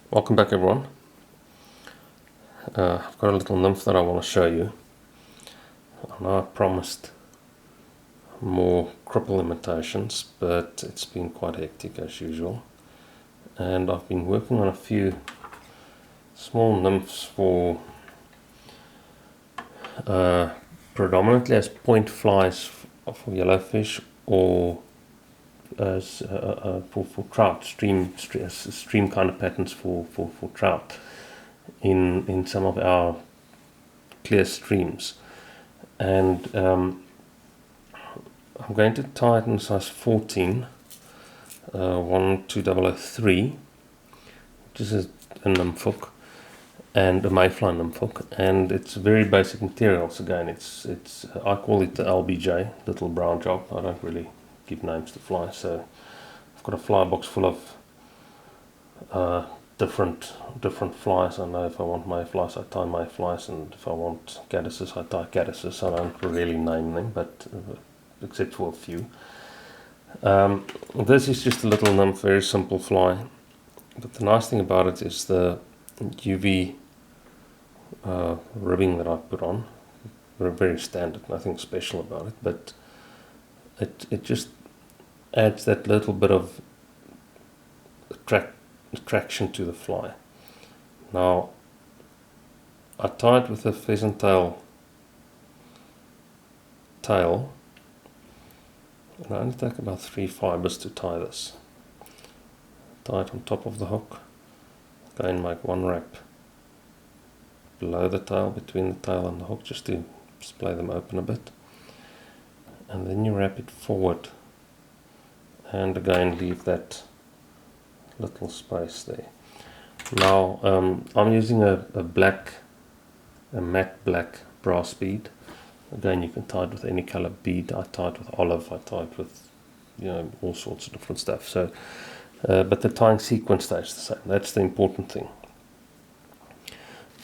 Welcome back, everyone. I've got a little nymph that I want to show you. I know I promised more cripple imitations, but it's been quite hectic as usual. And I've been working on a few small nymphs for predominantly as point flies for yellowfish, or as for trout, stream kind of patterns for trout in some of our clear streams. And I'm going to tie it in size 14, 12003, which is a nymph hook and a mayfly nymph hook, and it's very basic materials. Again, it's I call it the LBJ, little brown job. I don't really give names to flies, so I've got a fly box full of different flies. I know if I want mayflies, I tie mayflies, and if I want caddises, I tie caddises. I don't really name them, but except for a few. This is just a little nymph, very simple fly, but the nice thing about it is the UV ribbing that I put on. Very standard, nothing special about it, but it just adds that little bit of attraction to the fly. Now, I tied with a pheasant tail, and I only take about 3 fibers to tie this. Tie it on top of the hook, go and make one wrap below the tail, between the tail and the hook, just to splay them open a bit, and then you wrap it forward, and again leave that little space there. Now I'm using a matte black brass bead. Again, you can tie it with any color bead. I tie it with olive, I tie it with all sorts of different stuff. So but the tying sequence stays the same. That's the important thing.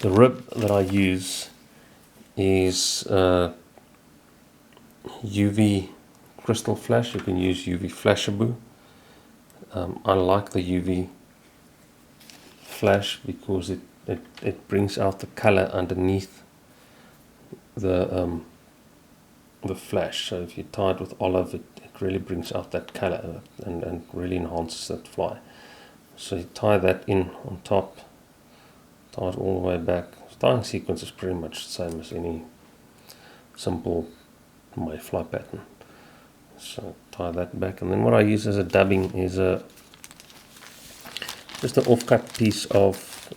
The rib that I use is UV crystal flash. You can use UV flashaboo. I like the UV flash because it brings out the color underneath the flash. So if you tie it with olive, it really brings out that color and really enhances that fly. So you tie that in on top, tie it all the way back. The tying sequence is pretty much the same as any simple mayfly pattern. So tie that back, and then what I use as a dubbing is just an offcut piece of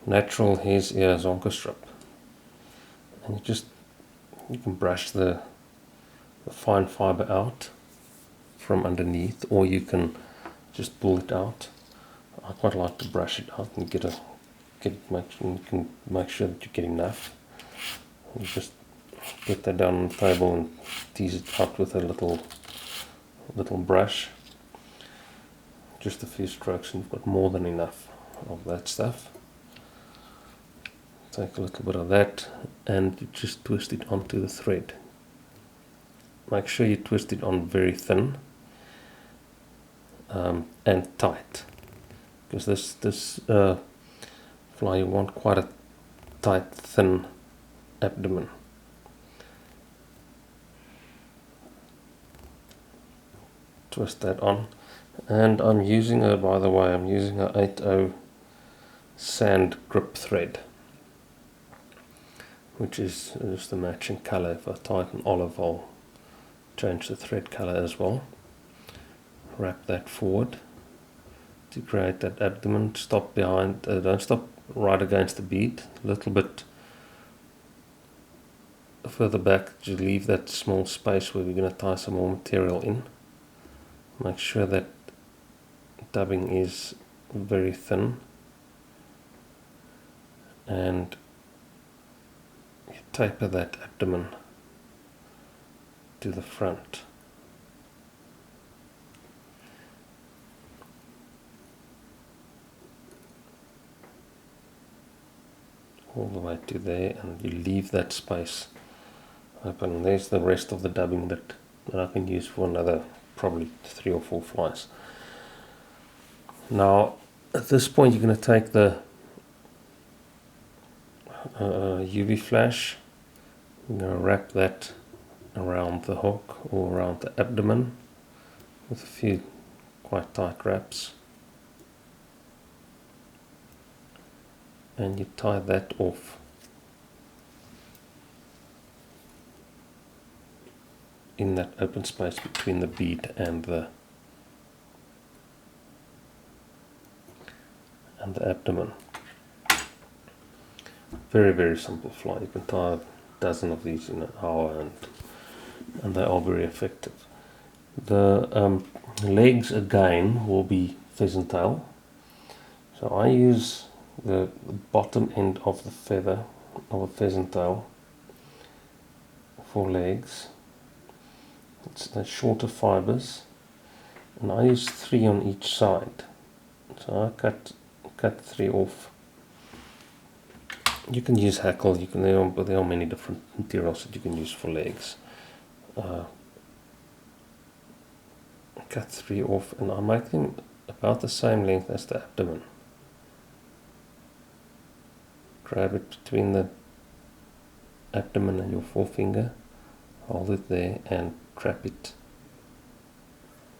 natural hare's ear zonker strip, and you can brush the fine fiber out from underneath, or you can just pull it out. I quite like to brush it out and you can make sure that you get enough. You just put that down on the table and tease it out with a little brush. Just a few strokes and you've got more than enough of that stuff. Take a little bit of that and you just twist it onto the thread. Make sure you twist it on very thin and tight, because this fly, you want quite a tight, thin abdomen. Twist that on, and I'm using a 8/0 sand grip thread, which is just a matching color. If I tie it in olive, I'll change the thread color as well. Wrap that forward to create that abdomen. Stop behind, don't stop right against the bead, a little bit further back to leave that small space where we're going to tie some more material in. Make sure that dubbing is very thin, and you taper that abdomen to the front. All the way to there, and you leave that space open. There's the rest of the dubbing that I can use for another probably 3 or 4 flies. Now At this point you're going to take the UV flash, you're going to wrap that around the hook or around the abdomen with a few quite tight wraps, and you tie that off in that open space between the bead and the abdomen. Very, very simple fly. You can tie a dozen of these in an hour, and they are very effective. The legs again will be pheasant tail. So I use the bottom end of the feather of a pheasant tail for legs. It's the shorter fibers, and I use 3 on each side. So I cut 3 off. You can use hackle. There are many different materials that you can use for legs. Cut 3 off, and I make them about the same length as the abdomen. Grab it between the abdomen and your forefinger, hold it there, and trap it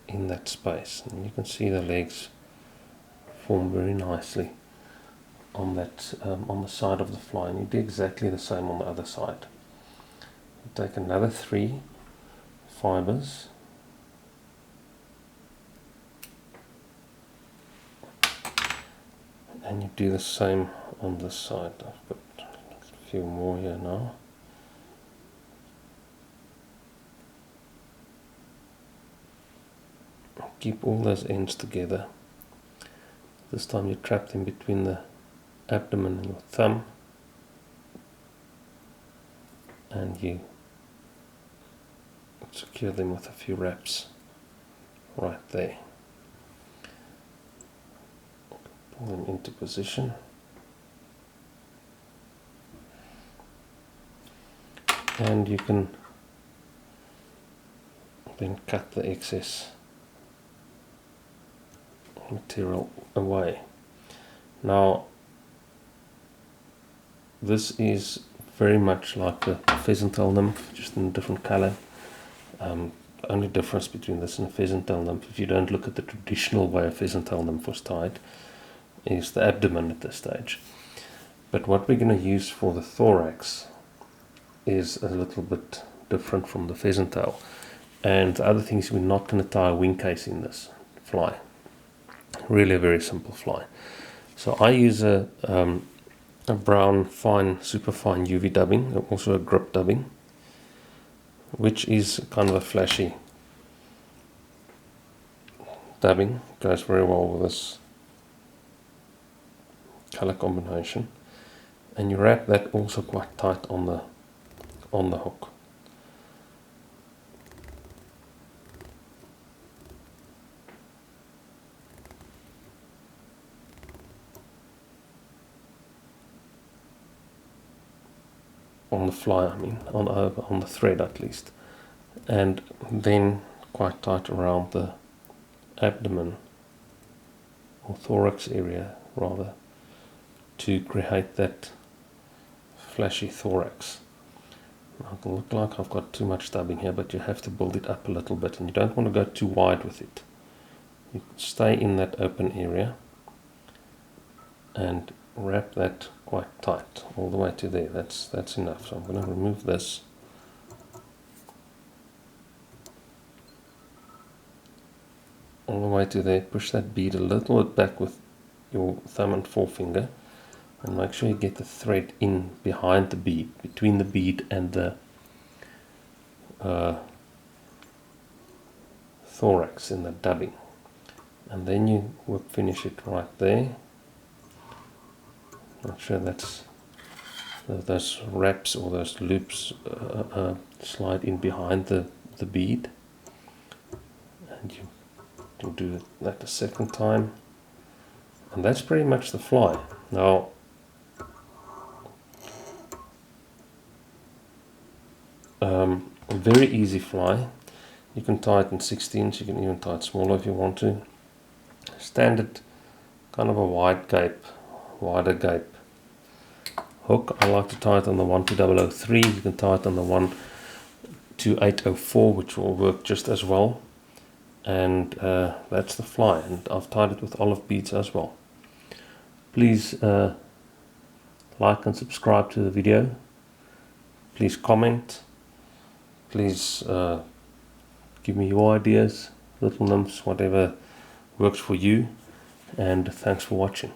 in that space. And you can see the legs form very nicely on that on the side of the fly, and you do exactly the same on the other side. You take another 3 fibers, and you do the same on this side. I've got a few more here now. Keep all those ends together. This time you trap them between the abdomen and your thumb, and you secure them with a few wraps right there. Pull them into position, and you can then cut the excess material away. Now this is very much like the pheasant tail nymph, just in a different color. The only difference between this and a pheasant tail nymph, if you don't look at the traditional way a pheasant tail nymph was tied, is the abdomen at this stage. But what we're going to use for the thorax is a little bit different from the pheasant tail. And the other thing is, we're not going to tie a wing case in this fly. Really a very simple fly. So I use a brown fine, super fine UV dubbing, also a grip dubbing, which is kind of a flashy dubbing. Goes very well with this color combination, and you wrap that also quite tight on the hook. On the fly, I mean, on the thread at least, and then quite tight around the abdomen or thorax area rather, to create that flashy thorax. Now it'll look like I've got too much dubbing here, but you have to build it up a little bit, and you don't want to go too wide with it. You stay in that open area and wrap that quite tight all the way to there. That's enough. So I'm going to remove this, all the way to there. Push that bead a little bit back with your thumb and forefinger, and make sure you get the thread in behind the bead, between the bead and the thorax in the dubbing, and then you will finish it right there. Make sure that's those wraps or those loops slide in behind the bead, and you do that a second time, and that's pretty much the fly. Now a very easy fly. You can tie it in 16s, you can even tie it smaller if you want to. Standard kind of a wider gape hook. I like to tie it on the 12003. You can tie it on the 12804, which will work just as well. And that's the fly, and I've tied it with olive beads as well. Please like and subscribe to the video. Please comment. Please give me your ideas, little nymphs, whatever works for you. And thanks for watching.